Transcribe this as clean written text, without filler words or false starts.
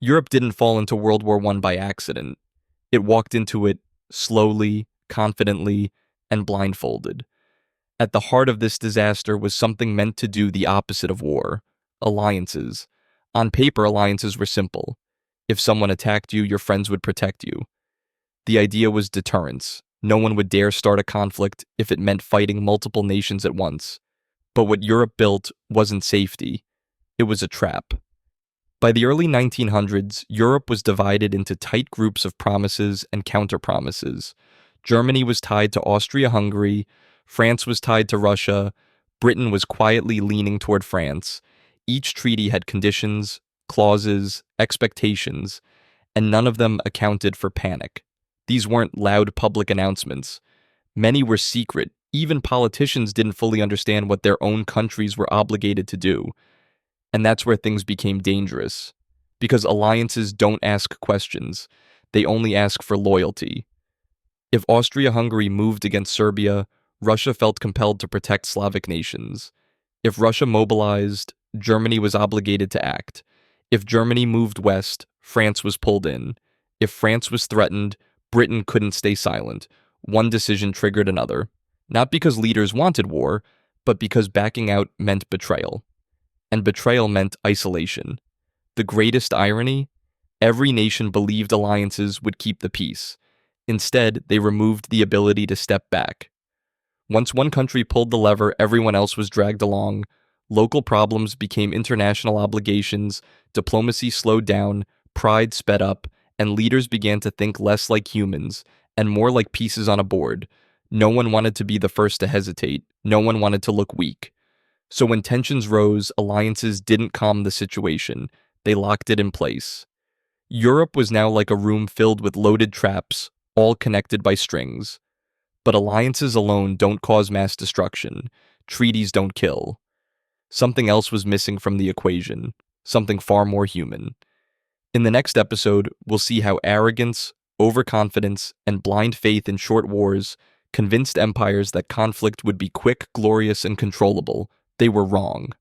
Europe didn't fall into World War I by accident. It walked into it slowly, confidently, and blindfolded. At the heart of this disaster was something meant to do the opposite of war: alliances. On paper, alliances were simple. If someone attacked you, your friends would protect you. The idea was deterrence. No one would dare start a conflict if it meant fighting multiple nations at once. But what Europe built wasn't safety, it was a trap. By the early 1900s, Europe was divided into tight groups of promises and counterpromises. Germany was tied to Austria-Hungary, France was tied to Russia, Britain was quietly leaning toward France. Each treaty had conditions, clauses, expectations, and none of them accounted for panic. These weren't loud public announcements. Many were secret. Even politicians didn't fully understand what their own countries were obligated to do. And that's where things became dangerous. Because alliances don't ask questions, they only ask for loyalty. If Austria-Hungary moved against Serbia, Russia felt compelled to protect Slavic nations. If Russia mobilized, Germany was obligated to act. If Germany moved west, France was pulled in. If France was threatened, Britain couldn't stay silent. One decision triggered another. Not because leaders wanted war, but because backing out meant betrayal. And betrayal meant isolation. The greatest irony? Every nation believed alliances would keep the peace. Instead, they removed the ability to step back. Once one country pulled the lever, everyone else was dragged along. Local problems became international obligations, diplomacy slowed down, pride sped up, and leaders began to think less like humans and more like pieces on a board. No one wanted to be the first to hesitate. No one wanted to look weak. So when tensions rose, alliances didn't calm the situation. They locked it in place. Europe was now like a room filled with loaded traps, all connected by strings. But alliances alone don't cause mass destruction. Treaties don't kill. Something else was missing from the equation, something far more human. In the next episode, we'll see how arrogance, overconfidence, and blind faith in short wars convinced empires that conflict would be quick, glorious, and controllable. They were wrong.